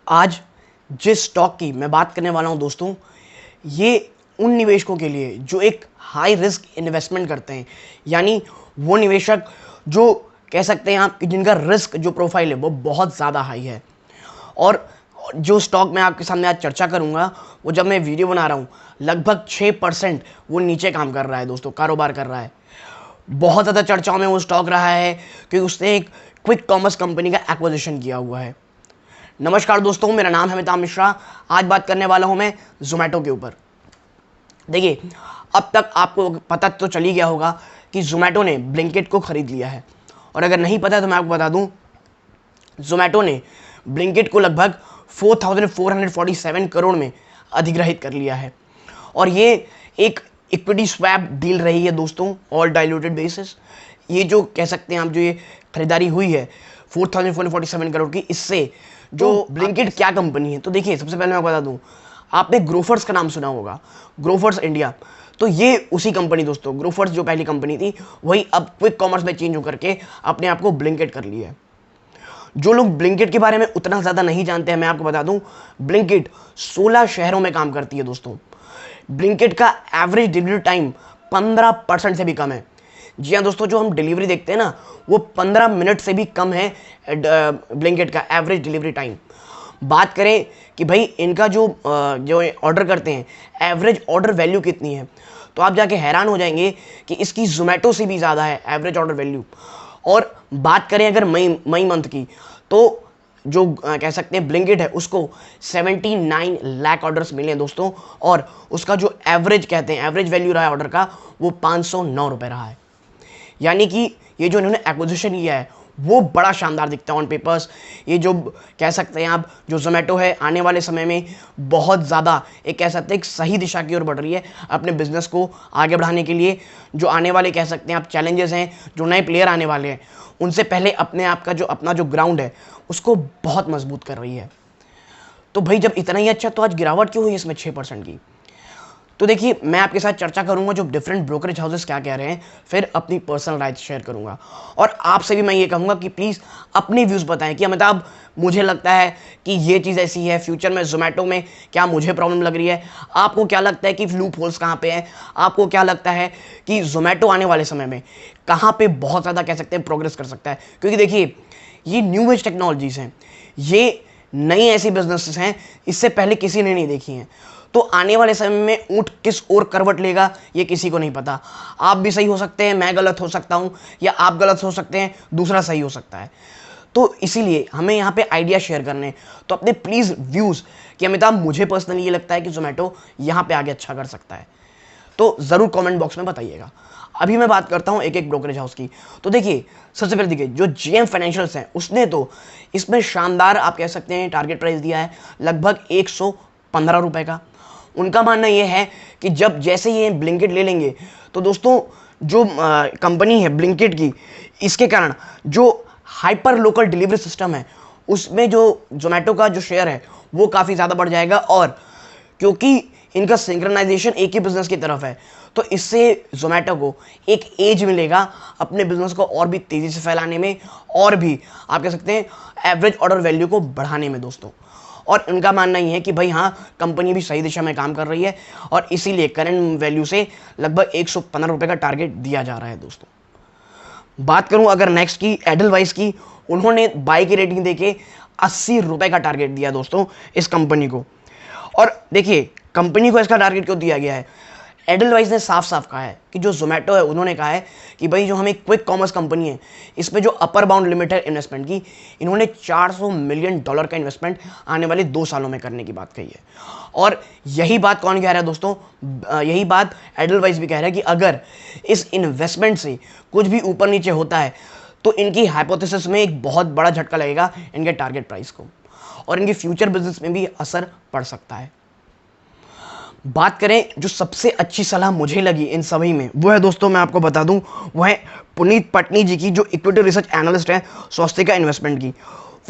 आज जिस स्टॉक की मैं बात करने वाला हूं दोस्तों, ये उन निवेशकों के लिए जो एक हाई रिस्क इन्वेस्टमेंट करते हैं, यानी वो निवेशक जो कह सकते हैं आप कि जिनका रिस्क जो प्रोफाइल है वो बहुत ज़्यादा हाई है। और जो स्टॉक मैं आपके सामने आज चर्चा करूंगा, वो जब मैं वीडियो बना रहा हूँ लगभग 6% वो नीचे काम कर रहा है दोस्तों, कारोबार कर रहा है। बहुत ज़्यादा चर्चाओं में वो स्टॉक रहा है क्योंकि उसने एक क्विक कॉमर्स कंपनी का एक्विजिशन किया हुआ है। नमस्कार दोस्तों, मेरा नाम है अमिताभ मिश्रा। आज बात करने वाला हूं मैं जोमेटो के ऊपर। देखिए, अब तक आपको पता तो चल ही गया होगा कि जोमेटो ने ब्लिंकिट को खरीद लिया है। और अगर नहीं पता है तो मैं आपको बता दूं, जोमेटो ने ब्लिंकिट को लगभग 4,447 करोड़ में अधिग्रहित कर लिया है। और ये एक इक्विटी स्वैप डील रही है दोस्तों, ऑल डाइल्यूटेड बेसिस। ये जो कह सकते हैं आप, जो ये खरीदारी हुई है 4,447 करोड़ की, इससे जो ब्लिंकिट क्या कंपनी है, तो देखिए सबसे पहले मैं बता दूं, आपने ग्रोफर्स का नाम सुना होगा, ग्रोफर्स इंडिया। तो ये उसी कंपनी दोस्तों, ग्रोफर्स जो पहली कंपनी थी वही अब क्विक कॉमर्स में चेंज होकर के अपने आप को ब्लिंकिट कर लिया है। जो लोग ब्लिंकिट के बारे में उतना ज़्यादा नहीं जानते हैं, मैं आपको बता दूं, ब्लिंकिट 16 शहरों में काम करती है दोस्तों। ब्लिंकिट का एवरेज डिलीवरी टाइम 15% से भी कम है। जी हाँ दोस्तों, जो हम डिलीवरी देखते हैं ना, वो 15 मिनट से भी कम है ब्लिंकिट का एवरेज डिलीवरी टाइम। बात करें कि भाई इनका जो ऑर्डर करते हैं, एवरेज ऑर्डर वैल्यू कितनी है, तो आप जाके हैरान हो जाएंगे कि इसकी जोमेटो से भी ज़्यादा है एवरेज ऑर्डर वैल्यू। और बात करें अगर मई मंथ की, तो जो कह सकते हैं ब्लिंकिट है, उसको 79 लाख ऑर्डर्स मिले हैं दोस्तों। और उसका जो एवरेज कहते हैं, एवरेज वैल्यू रहा है ऑर्डर का, वो 509 रुपये रहा है। यानी कि ये जो इन्होंने एक्विजिशन किया है वो बड़ा शानदार दिखता है ऑन पेपर्स। ये जो कह सकते हैं आप, जो जोमेटो है आने वाले समय में बहुत ज़्यादा एक कह सकते हैं एक सही दिशा की ओर बढ़ रही है अपने बिजनेस को आगे बढ़ाने के लिए। जो आने वाले कह सकते हैं आप चैलेंजेस हैं, जो नए प्लेयर आने वाले हैं, उनसे पहले अपने आप का जो अपना जो ग्राउंड है उसको बहुत मजबूत कर रही है। तो भाई जब इतना ही अच्छा, तो आज गिरावट क्यों हुई इसमें 6% की? तो देखिए, मैं आपके साथ चर्चा करूंगा जो डिफरेंट ब्रोकरेज हाउसेस क्या कह रहे हैं, फिर अपनी पर्सनल राय शेयर करूंगा। और आपसे भी मैं ये कहूंगा कि प्लीज़ अपनी व्यूज़ बताएं कि अमिताभ, मुझे लगता है कि ये चीज़ ऐसी है, फ्यूचर में जोमेटो में क्या मुझे प्रॉब्लम लग रही है, आपको क्या लगता है कि लूप होल्स कहाँ पे हैं, आपको क्या लगता है कि जोमेटो आने वाले समय में कहाँ पे बहुत ज़्यादा कह सकते हैं प्रोग्रेस कर सकता है। क्योंकि देखिए, ये न्यू एज टेक्नोलॉजीज़ हैं, ये नई ऐसी बिजनेसेस हैं, इससे पहले किसी ने नहीं देखी हैं। तो आने वाले समय में ऊंट किस ओर करवट लेगा ये किसी को नहीं पता। आप भी सही हो सकते हैं, मैं गलत हो सकता हूं, या आप गलत हो सकते हैं, दूसरा सही हो सकता है। तो इसीलिए हमें यहाँ पे आइडिया शेयर करने, तो अपने प्लीज़ व्यूज़ कि अमिताभ, मुझे पर्सनली ये लगता है कि जोमेटो यहाँ पे आगे अच्छा कर सकता है, तो ज़रूर कमेंट बॉक्स में बताइएगा। अभी मैं बात करता हूँ एक एक ब्रोकरेज हाउस की। तो देखिए, सबसे पहले देखिए, जो जेएम फाइनेंशियल्स हैं उसने तो इसमें शानदार आप कह सकते हैं टारगेट प्राइस दिया है, लगभग 115 रुपये का। उनका मानना यह है कि जब जैसे ये ब्लिंकिट ले लेंगे, तो दोस्तों जो कंपनी है ब्लिंकिट की, इसके कारण जो हाइपर लोकल डिलीवरी सिस्टम है उसमें जो जोमेटो का जो शेयर है वो काफ़ी ज़्यादा बढ़ जाएगा। और क्योंकि इनका सिंक्रोनाइजेशन एक ही बिजनेस की तरफ है, तो इससे जोमेटो को एक एज मिलेगा अपने बिजनेस को और भी तेज़ी से फैलाने में, और भी आप कह सकते हैं एवरेज ऑर्डर वैल्यू को बढ़ाने में दोस्तों। और उनका मानना ये है कि भाई हाँ, कंपनी भी सही दिशा में काम कर रही है, और इसीलिए करंट वैल्यू से लगभग 115 रुपये का टारगेट दिया जा रहा है दोस्तों। बात करूं अगर नेक्स्ट की, एडलवाइस की, उन्होंने बाई की रेटिंग देके 80 रुपये का टारगेट दिया दोस्तों इस कंपनी को। और देखिए, कंपनी को इसका टारगेट क्यों दिया गया है, एडलवाइस ने साफ साफ कहा है कि जो जोमेटो है, उन्होंने कहा है कि भाई जो हमें क्विक कॉमर्स कंपनी है, इसमें जो अपर बाउंड लिमिट है इन्वेस्टमेंट की, इन्होंने $400 मिलियन का इन्वेस्टमेंट आने वाले 2 सालों में करने की बात कही है। और यही बात कौन कह रहा है दोस्तों, यही बात एडलवाइस भी कह रहा है कि अगर इस इन्वेस्टमेंट से कुछ भी ऊपर नीचे होता है, तो इनकी हाइपोथेसिस में एक बहुत बड़ा झटका लगेगा इनके टारगेट प्राइस को, और इनके फ्यूचर बिजनेस में भी असर पड़ सकता है। बात करें जो सबसे अच्छी सलाह मुझे लगी इन सभी में, वो है दोस्तों, मैं आपको बता दूं, वो है पुनीत पटनी जी की, जो इक्विटी रिसर्च एनालिस्ट है स्वस्तिका इन्वेस्टमेंट की।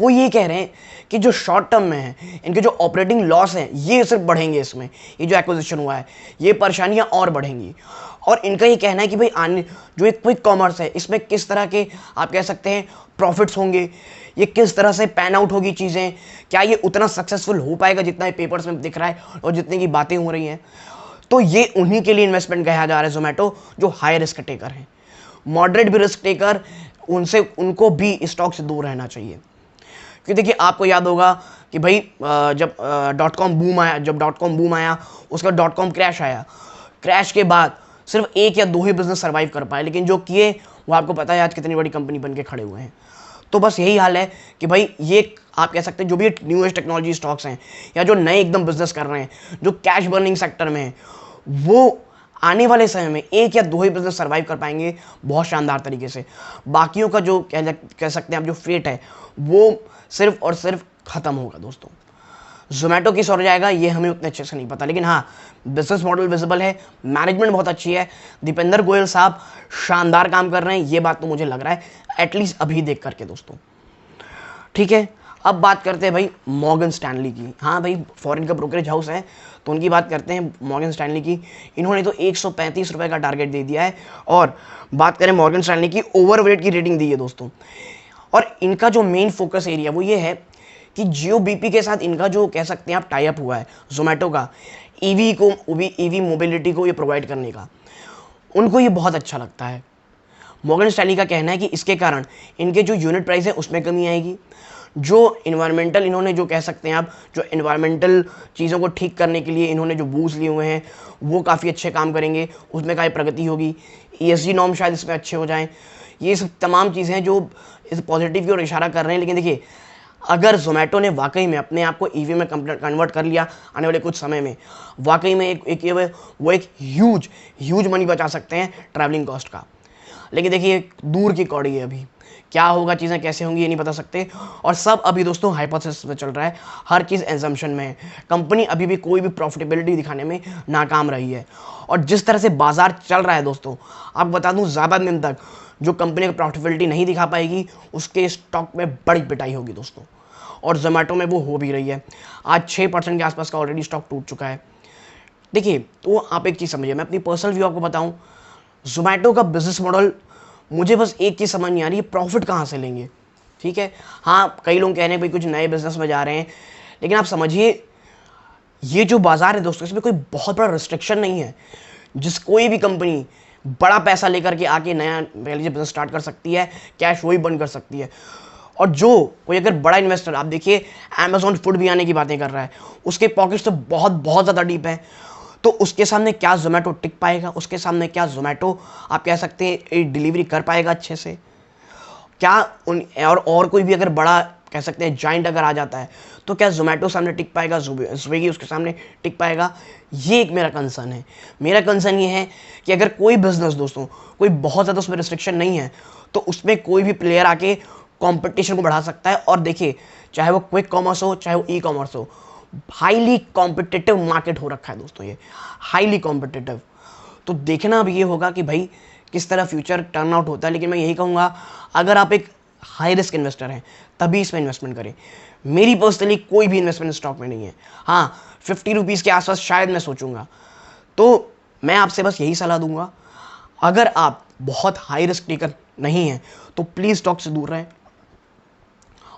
वो ये कह रहे हैं कि जो शॉर्ट टर्म में है इनके जो ऑपरेटिंग लॉस हैं ये सिर्फ बढ़ेंगे, इसमें ये जो एक्विजिशन हुआ है ये परेशानियां और बढ़ेंगी। और इनका ये कहना है कि भाई आने जो एक क्विक कॉमर्स है इसमें किस तरह के आप कह सकते हैं प्रॉफिट्स होंगे, ये किस तरह से पैन आउट होगी चीज़ें, क्या ये उतना सक्सेसफुल हो पाएगा जितना ये पेपर्स में दिख रहा है और जितने की बातें हो रही हैं। तो ये उन्हीं के लिए इन्वेस्टमेंट कहा जा रहा है जोमेटो, जो हाई रिस्क टेकर हैं। मॉडरेट भी रिस्क टेकर उनको भी स्टॉक से दूर रहना चाहिए। क्योंकि देखिए आपको याद होगा कि भाई जब डॉट कॉम बूम आया उसका डॉट कॉम क्रैश आया, क्रैश के बाद सिर्फ एक या दो ही बिजनेस सर्वाइव कर पाए, लेकिन जो किए वो आपको पता है आज कितनी बड़ी कंपनी बन के खड़े हुए हैं। तो बस यही हाल है कि भाई ये आप कह सकते हैं जो भी न्यू एज टेक्नोलॉजी स्टॉक्स हैं या जो नए एकदम बिजनेस कर रहे हैं जो कैश बर्निंग सेक्टर में है, वो आने वाले समय में एक या दो ही बिजनेस सर्वाइव कर पाएंगे बहुत शानदार तरीके से। बाकियों का जो कह सकते हैं आप जो फेट है वो सिर्फ और सिर्फ खत्म होगा दोस्तों। जोमेटो किस ओर जाएगा ये हमें उतने अच्छे से नहीं पता, लेकिन हाँ बिजनेस मॉडल विजिबल है, मैनेजमेंट बहुत अच्छी है, दीपेंद्र गोयल साहब शानदार काम कर रहे हैं, ये बात तो मुझे लग रहा है एटलीस्ट अभी देख करके दोस्तों। ठीक है, अब बात करते हैं भाई मॉर्गन स्टैनली की। हाँ भाई फॉरेन का ब्रोकरेज हाउस है तो उनकी बात करते हैं मॉर्गन स्टैनली की। इन्होंने तो 135 रुपये का टारगेट दे दिया है। और बात करें मॉर्गन स्टैनली की, ओवरवेट की रेटिंग दी है दोस्तों। और इनका जो मेन फोकस एरिया वो ये है कि जियो बीपी के साथ इनका जो कह सकते हैं आप टाई अप हुआ है जोमेटो का, ईवी मोबिलिटी को ये प्रोवाइड करने का, उनको ये बहुत अच्छा लगता है। मॉर्गन स्टैनली का कहना है कि इसके कारण इनके जो यूनिट प्राइस है उसमें कमी आएगी, जो इन्वायरमेंटल इन्होंने जो कह सकते हैं आप जो इन्वायरमेंटल चीज़ों को ठीक करने के लिए इन्होंने जो बूस्ट लिए हुए हैं वो काफ़ी अच्छे काम करेंगे, उसमें काफ़ी प्रगति होगी, ESG नॉर्म शायद इसमें अच्छे हो जाएं। ये सब तमाम चीज़ें हैं जो इस पॉजिटिव की ओर इशारा कर रहे हैं। लेकिन देखिए अगर जोमेटो ने वाकई में अपने आप को EV में कन्वर्ट कर लिया आने वाले कुछ समय में, वाकई में एक ह्यूज मनी बचा सकते हैं ट्रैवलिंग कॉस्ट का। लेकिन देखिए दूर की कौड़ी है, अभी क्या होगा चीज़ें कैसे होंगी ये नहीं बता सकते। और सब अभी दोस्तों हाइपोथेसिस में चल रहा है, हर चीज़ एजम्पशन में है। कंपनी अभी भी कोई भी प्रॉफिटेबिलिटी दिखाने में नाकाम रही है। और जिस तरह से बाजार चल रहा है दोस्तों, आप बता दूं ज़्यादा दिन तक जो कंपनी की प्रॉफिटेबिलिटी नहीं दिखा पाएगी उसके स्टॉक में बड़ी पिटाई होगी दोस्तों। और जोमेटो में वो हो भी रही है। आज 6% के आसपास का ऑलरेडी स्टॉक टूट चुका है। देखिए तो आप एक चीज़ समझिए, मैं अपनी पर्सनल व्यू आपको बताऊं, जोमेटो का बिजनेस मॉडल मुझे बस एक चीज़ समझ नहीं आ रही है, प्रॉफिट कहाँ से लेंगे। ठीक है, हाँ कई लोग कह रहे हैं भाई कुछ नए बिजनेस में जा रहे हैं, लेकिन आप समझिए ये जो बाजार है दोस्तों इसमें कोई बहुत बड़ा रिस्ट्रिक्शन नहीं है। कोई भी कंपनी बड़ा पैसा लेकर के आके नया बिजनेस स्टार्ट कर सकती है, कैश वही बंद कर सकती है। और जो कोई अगर बड़ा इन्वेस्टर, आप देखिए अमेजॉन फूड भी आने की बातें कर रहा है, उसके पॉकेट्स तो बहुत ज़्यादा डीप है। तो उसके सामने क्या जोमेटो टिक पाएगा, उसके सामने क्या जोमेटो आप कह सकते हैं डिलीवरी कर पाएगा अच्छे से, क्या और कोई भी अगर बड़ा कह सकते हैं जाइंट अगर आ जाता है तो क्या जोमेटो सामने टिक पाएगा, स्विगी उसके सामने टिक पाएगा। ये एक मेरा कंसर्न है। मेरा कंसर्न ये है कि अगर कोई बिजनेस दोस्तों कोई बहुत ज़्यादा उसमें रिस्ट्रिक्शन नहीं है तो उसमें कोई भी प्लेयर आके कंपटीशन को बढ़ा सकता है। और देखिए चाहे वो क्विक कॉमर्स हो चाहे वो ई कॉमर्स हो, हाईली कॉम्पिटिटिव मार्केट हो रखा है दोस्तों, ये हाईली कॉम्पिटिटिव। तो देखना अब ये होगा कि भाई किस तरह फ्यूचर टर्न आउट होता है। लेकिन मैं यही कहूँगा अगर आप एक हाई रिस्क इन्वेस्टर हैं तभी इसमें इन्वेस्टमेंट करें। मेरी पर्सनली कोई भी इन्वेस्टमेंट स्टॉक में नहीं है। हाँ 50 रुपीज़ के आसपास शायद मैं सोचूंगा। तो मैं आपसे बस यही सलाह दूंगा, अगर आप बहुत हाई रिस्क टेकर नहीं हैं तो प्लीज़ स्टॉक से दूर रहें।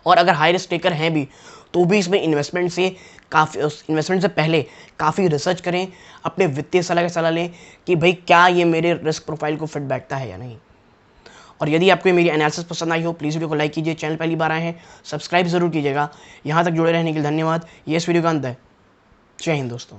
और अगर हाई रिस्क टेकर हैं भी तो भी इसमें इन्वेस्टमेंट से पहले काफ़ी रिसर्च करें, अपने वित्तीय सलाह की सलाह लें कि भाई क्या ये मेरे रिस्क प्रोफाइल को फिट बैठता है या नहीं। और यदि आपको मेरी एनालिसिस पसंद आई हो प्लीज़ वीडियो को लाइक कीजिए, चैनल पहली बार आए हैं सब्सक्राइब ज़रूर कीजिएगा। यहाँ तक जुड़े रहने के लिए धन्यवाद। ये इस वीडियो का अंत है। जय हिंद दोस्तों।